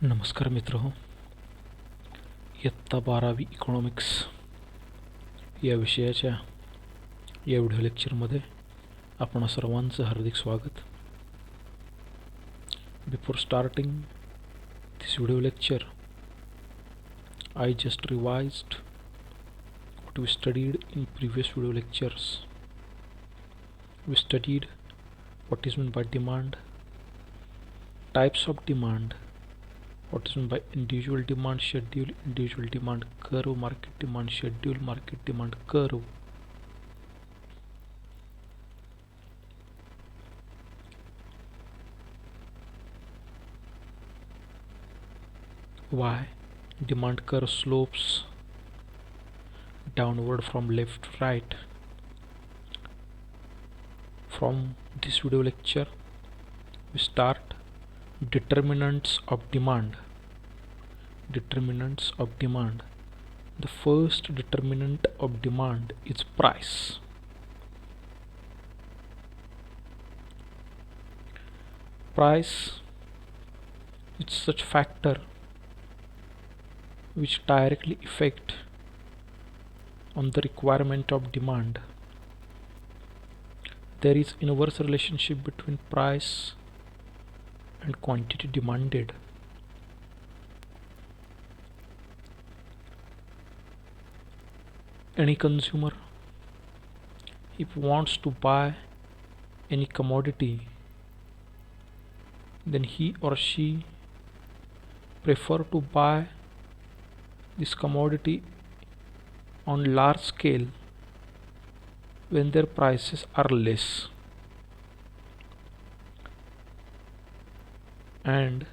नमस्कार मित्रहो, इयत्ता 12वी इकॉनॉमिक्स या विषयाच्या या व्हिडिओ लेक्चरमध्ये आपण सर्वांचं हार्दिक स्वागत. Before starting this video lecture, I just revised what we studied in previous video lectures. We studied what is meant by demand, types of demand, what is meant by individual demand schedule, individual demand curve, market demand schedule, market demand curve. Why demand curve slopes downward from left to right. From this video lecture we start determinants of demand. Determinants of demand. The first determinant of demand is price. Price is such factor which directly affect on the requirement of demand. There is inverse relationship between price and quantity demanded. Any consumer, if wants to buy any commodity, then he or she prefer to buy this commodity on large scale when their prices are less, and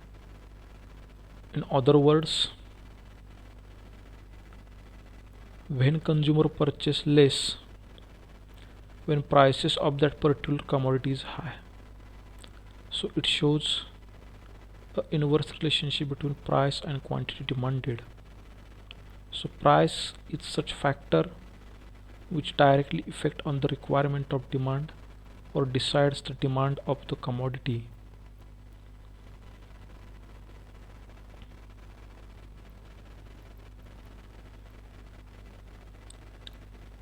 in other words, when consumer purchase less when prices of that particular commodity is high. So it shows an inverse relationship between price and quantity demanded. So price is such factor which directly affect on the requirement of demand or decides the demand of the commodity.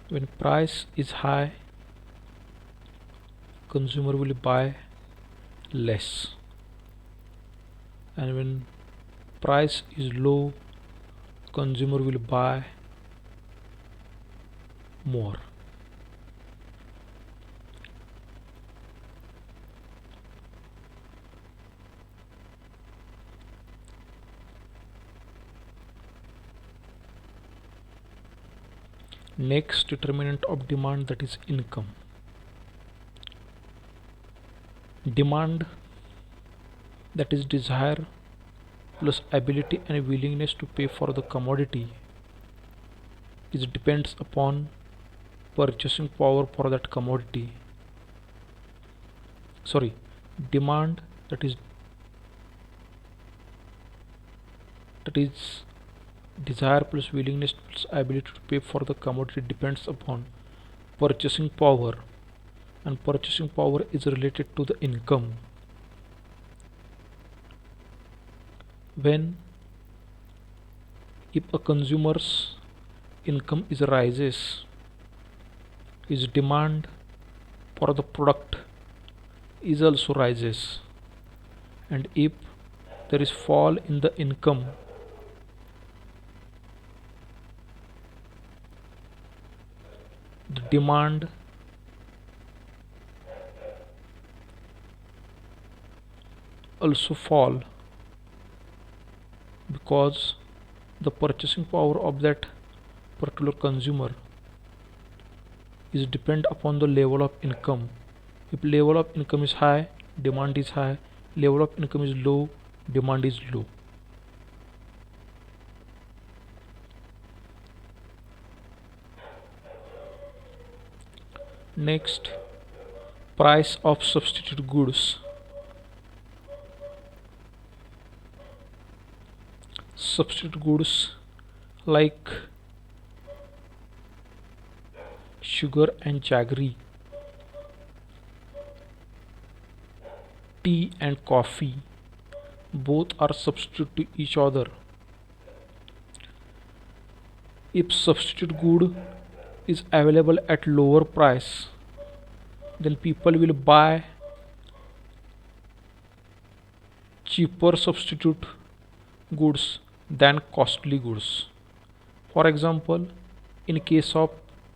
When price is high, consumer will buy less, and when price is low, consumer will buy more. Next determinant of demand, that is income. Demand, that is desire plus ability and willingness to pay for the commodity, is depends upon purchasing power for that commodity. Demand, that is desire plus willingness plus ability to pay for the commodity depends upon purchasing power, and purchasing power is related to the income. If a consumer's income is rises, his demand for the product is also rises, and if there is fall in the income, the demand also fall, because the purchasing power of that particular consumer is depend upon the level of income. If level of income is high, demand is high. Level of income is low, demand is low. Next, price of substitute goods. Substitute goods like sugar and jaggery, tea and coffee, both are substitute to each other. If substitute good is available at lower price, then people will buy cheaper substitute goods than costly goods. For example, in case of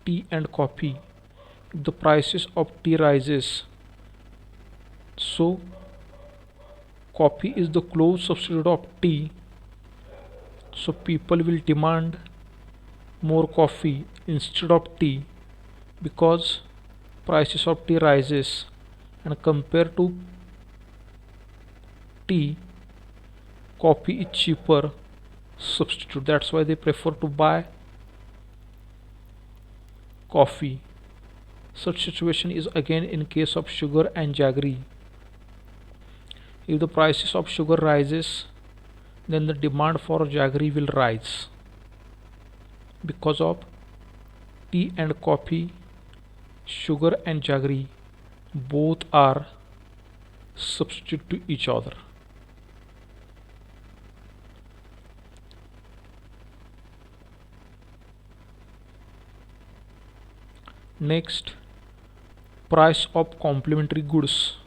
tea and coffee, if the prices of tea rises, so coffee is the close substitute of tea, so people will demand more coffee instead of tea because prices of tea rises, and compared to tea, coffee is cheaper substitute. That's why they prefer to buy coffee. Such situation is again in case of sugar and jaggery. If the prices of sugar rises, then the demand for jaggery will rise. Because of tea and coffee, sugar and jaggery both are substitute to each other. Next, price of complementary goods.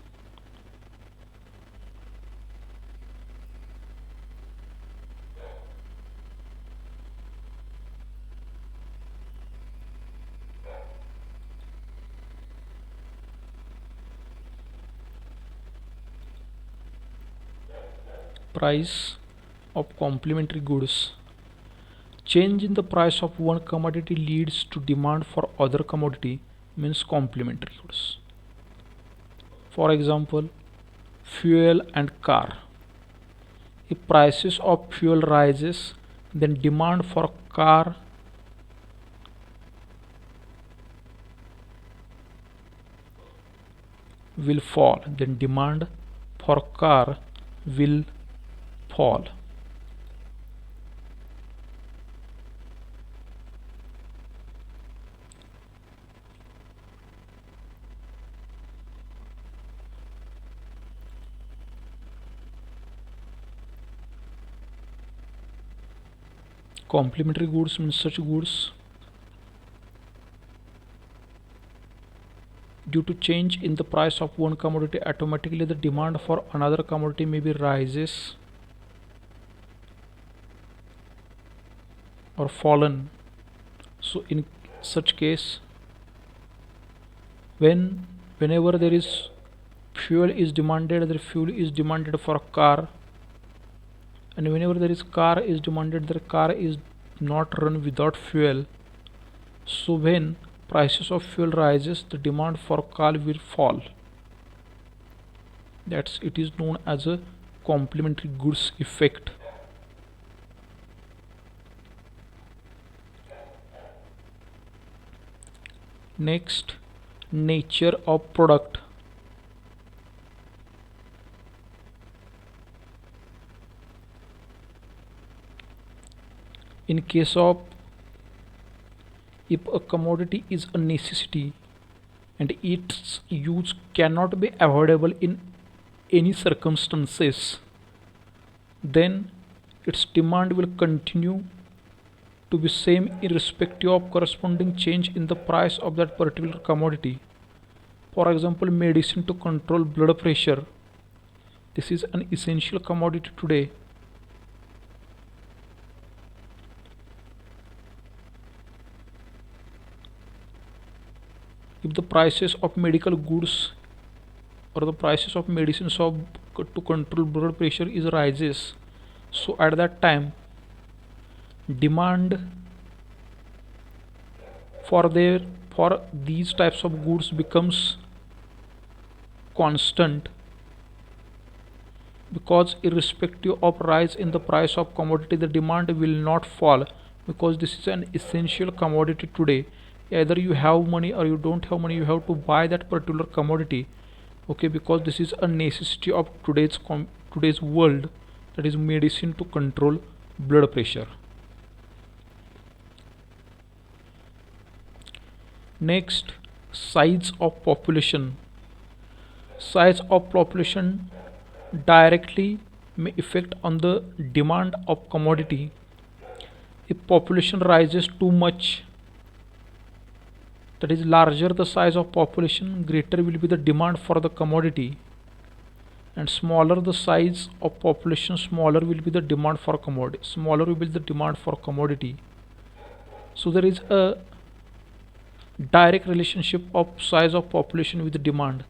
Price of complementary goods. Change in the price of one commodity leads to demand for other commodity, means complementary goods. For example, fuel and car. If prices of fuel rises, then demand for car will fall. Then demand for car will fall. Complementary goods means such goods due to change in the price of one commodity, automatically the demand for another commodity maybe rises or fallen. So in such case, whenever there is fuel is demanded, the fuel is demanded for a car, and whenever there is car is demanded, the car is not run without fuel. So when prices of fuel rises, the demand for car will fall. It is known as a complementary goods effect. Next, nature of product. In case of, if a commodity is a necessity and its use cannot be avoidable in any circumstances, then its demand will continue to be same irrespective of corresponding change in the price of that particular commodity. For example, medicine to control blood pressure. This is an essential commodity today. If the prices of medical goods or the prices of medicines to control blood pressure is rises, so at that time demand for these types of goods becomes constant, because irrespective of rise in the price of commodity, the demand will not fall, because this is an essential commodity today. Either you have money or you don't have money, you have to buy that particular commodity, okay, because this is a necessity of today's world, that is medicine to control blood pressure. Next, size of population. Size of population directly may affect on the demand of commodity. If population rises too much, that is larger the size of population, greater will be the demand for the commodity, and smaller the size of population, smaller will be the demand for commodity, smaller will be the demand for commodity. So there is a direct relationship of size of population with demand.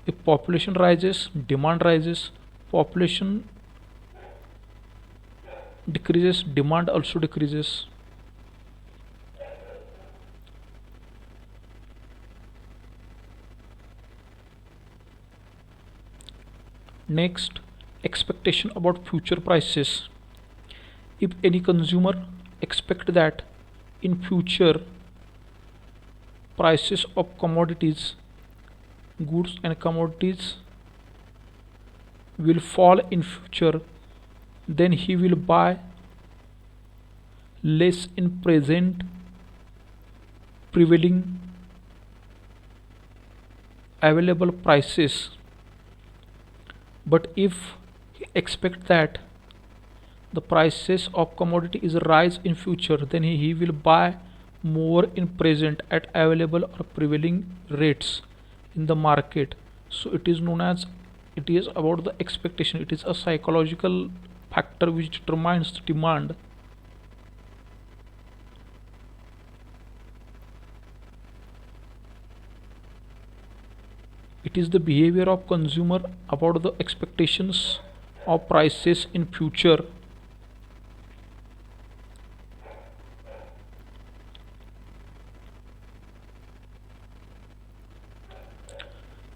If population rises, demand rises. Population decreases, demand also decreases. Next, expectation about future prices. If any consumer expect that in future prices of commodities, goods and commodities will fall in future, then he will buy less in present prevailing available prices. But if he expect that the prices of commodity is rise in future, then he will buy more in present at available or prevailing rates in the market. So it is known as, it is about the expectation. It is a psychological factor which determines the demand. It is the behavior of consumer about the expectations of prices in future.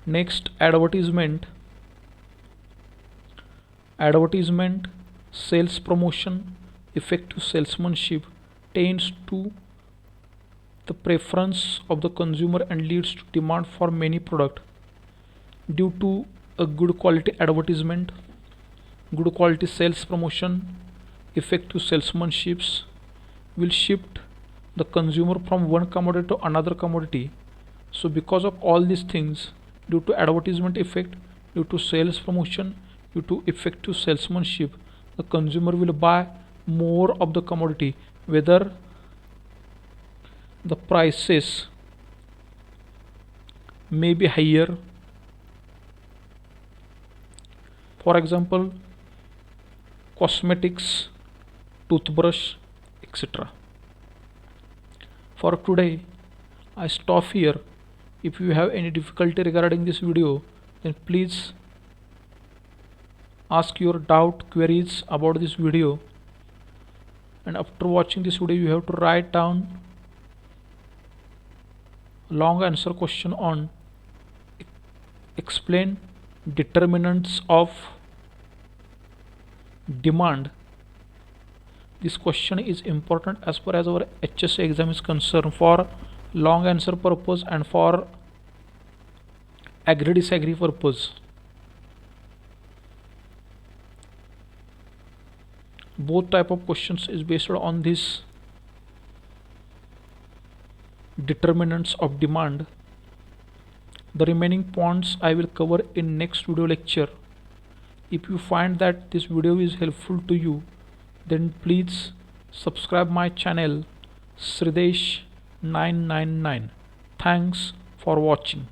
Next, advertisement. Advertisement, sales promotion, effective salesmanship tends to the preference of the consumer and leads to demand for many products. Due to a good quality advertisement, good quality sales promotion, effective salesmanships will shift the consumer from one commodity to another commodity. So because of all these things, due to advertisement effect, due to sales promotion, due to effective salesmanship, the consumer will buy more of the commodity, whether the prices may be higher. For example, cosmetics, toothbrush, etc. For today, I stop here. If you have any difficulty regarding this video, then please ask your doubt queries about this video, and after watching this video you have to write down long answer question on explain determinants of demand. This question is important as far as our HSA exam is concerned, for long answer purpose and for agree disagree purpose. Both type of questions is based on this determinants of demand. The remaining points I will cover in next video lecture. If you find that this video is helpful to you, then please subscribe my channel Sridesh 999. Thanks for watching.